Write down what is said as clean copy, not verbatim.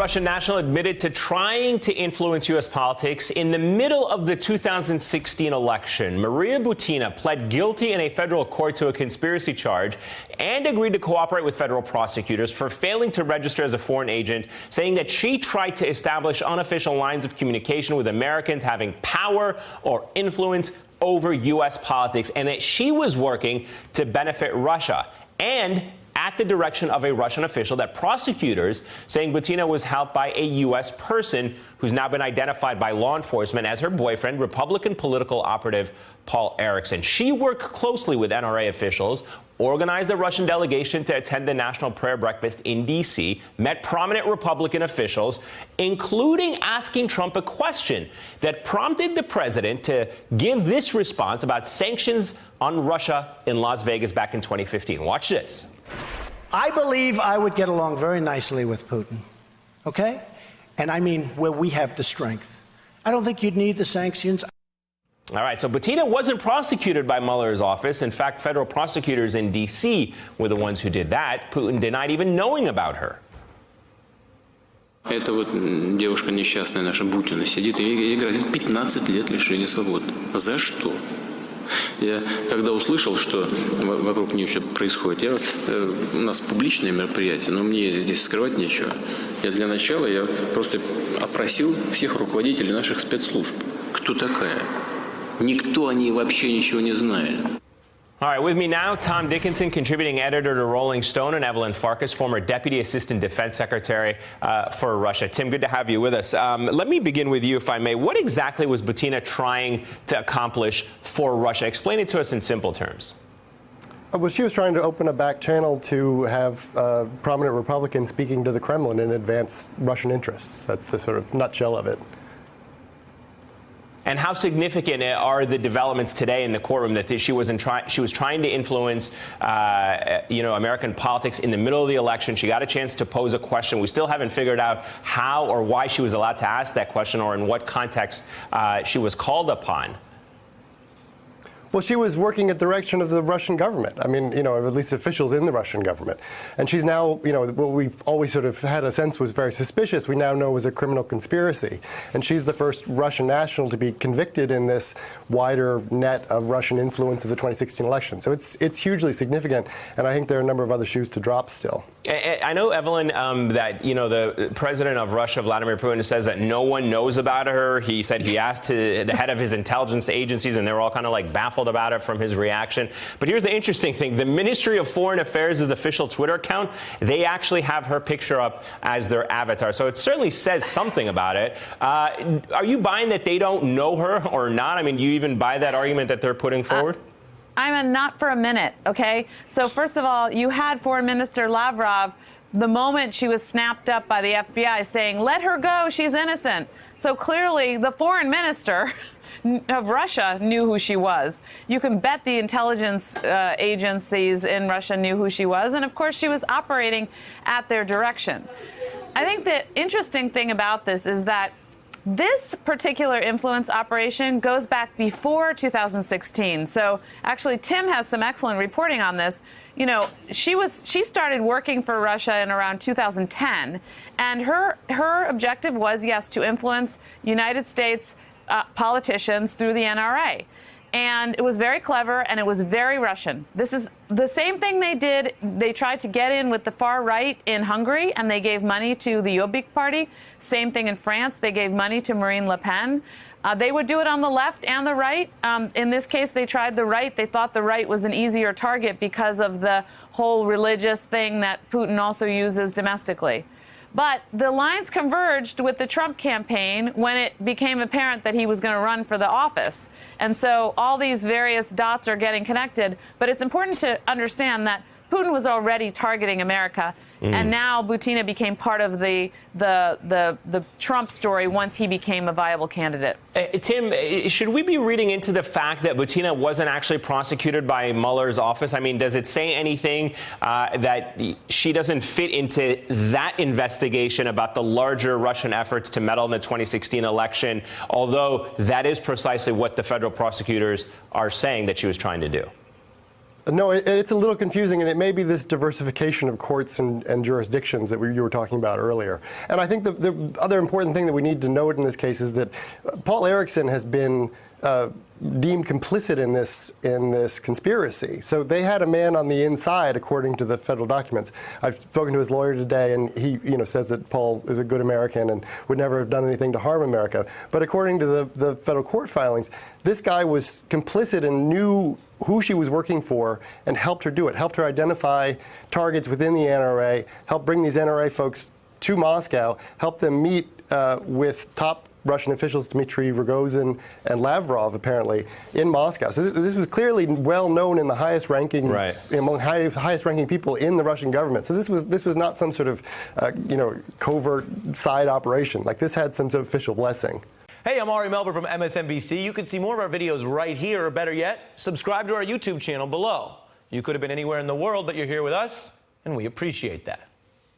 Russian national admitted to trying to influence U.S. politics in the middle of the 2016 election. Maria Butina pled guilty in a federal court to a conspiracy charge and agreed to cooperate with federal prosecutors for failing to register as a foreign agent, saying that she tried to establish unofficial lines of communication with Americans having power or influence over U.S. politics, and that she was working to benefit Russia, and at the direction of a Russian official, that prosecutors saying Butina was helped by a U.S. person who's now been identified by law enforcement as her boyfriend, Republican political operative Paul Erickson. She worked closely with NRA officials, organized a Russian delegation to attend the National Prayer Breakfast in D.C., met prominent Republican officials, including asking Trump a question that prompted the president to give this response about sanctions on Russia in Las Vegas back in 2015. Watch this. I believe I would get along very nicely with Putin, okay? And I mean where we have the strength. I don't think you'd need the sanctions. All right, so Butina wasn't prosecuted by Mueller's office. In fact, federal prosecutors in D.C. were the ones who did that. Putin denied even knowing about her. Эта вот девушка несчастная наша Бутина сидит, и ей грозит 15 лет лишения свободы. За что? Я когда услышал, что вокруг нее что происходит, у нас публичное мероприятие, но мне здесь скрывать нечего. Для начала я просто опросил всех руководителей наших спецслужб. Кто такая? Никто о ней вообще ничего не знает. All right, with me now, Tom Dickinson, contributing editor to Rolling Stone, and Evelyn Farkas, former Deputy Assistant Defense Secretary for Russia. Tim, good to have you with us. Let me begin with you, if I may. What exactly was Butina trying to accomplish for Russia? Explain it to us in simple terms. Well, she was trying to open a back channel to have prominent Republicans speaking to the Kremlin and advance Russian interests. That's the sort of nutshell of it. And how significant are the developments today in the courtroom that she was trying to influence, American politics in the middle of the election? She got a chance to pose a question. We still haven't figured out how or why she was allowed to ask that question, or in what context she was called upon. Well, she was working at the direction of the Russian government. I mean, or at least officials in the Russian government. And she's now, what we've always sort of had a sense was very suspicious, we now know was a criminal conspiracy. And she's the first Russian national to be convicted in this wider net of Russian influence of the 2016 election. So it's hugely significant, and I think there are a number of other shoes to drop still. I know, Evelyn, that, the president of Russia, Vladimir Putin, says that no one knows about her. He said he asked the head of his intelligence agencies, and they were all kind of like baffled about it from his reaction. But here's the interesting thing. The Ministry of Foreign Affairs' official Twitter account, they actually have her picture up as their avatar. So it certainly says something about it. Are you buying that they don't know her or not? I mean, do you even buy that argument that they're putting forward? I'm not for a minute, okay? So first of all, you had Foreign Minister Lavrov the moment she was snapped up by the FBI saying, let her go, she's innocent. So clearly the foreign minister of Russia knew who she was. You can bet the intelligence agencies in Russia knew who she was. And of course, she was operating at their direction. I think the interesting thing about this is that this particular influence operation goes back before 2016. So actually, Tim has some excellent reporting on this. She started working for Russia in around 2010, and her objective was, yes, to influence United States politicians through the NRA. And it was very clever, and it was very Russian. This is the same thing they did. They tried to get in with the far right in Hungary, and they gave money to the Jobbik party. Same thing in France. They gave money to Marine Le Pen. They would do it on the left and the right. In this case, they tried the right. They thought the right was an easier target because of the whole religious thing that Putin also uses domestically. But the lines converged with the Trump campaign when it became apparent that he was going to run for the office. And so all these various dots are getting connected. But it's important to understand that Putin was already targeting America. And now Butina became part of the Trump story once he became a viable candidate. Tim, should we be reading into the fact that Butina wasn't actually prosecuted by Mueller's office? I mean, does it say anything that she doesn't fit into that investigation about the larger Russian efforts to meddle in the 2016 election, although that is precisely what the federal prosecutors are saying that she was trying to do? No, it's a little confusing, and it may be this diversification of courts and jurisdictions that you were talking about earlier. And I think the other important thing that we need to note in this case is that Paul Erickson has been deemed complicit in this conspiracy. So they had a man on the inside, according to the federal documents. I've spoken to his lawyer today, and he says that Paul is a good American and would never have done anything to harm America. But according to the federal court filings, this guy was complicit and knew who she was working for and helped her do it, helped her identify targets within the NRA, helped bring these NRA folks to Moscow, helped them meet with top Russian officials, Dmitry Rogozin and Lavrov, apparently, in Moscow. So this was clearly well known in the highest ranking, among highest ranking people in the Russian government. So this was not some sort of, covert side operation. Like, this had some sort of official blessing. Hey, I'm Ari Melber from MSNBC. You can see more of our videos right here, or better yet, subscribe to our YouTube channel below. You could have been anywhere in the world, but you're here with us, and we appreciate that.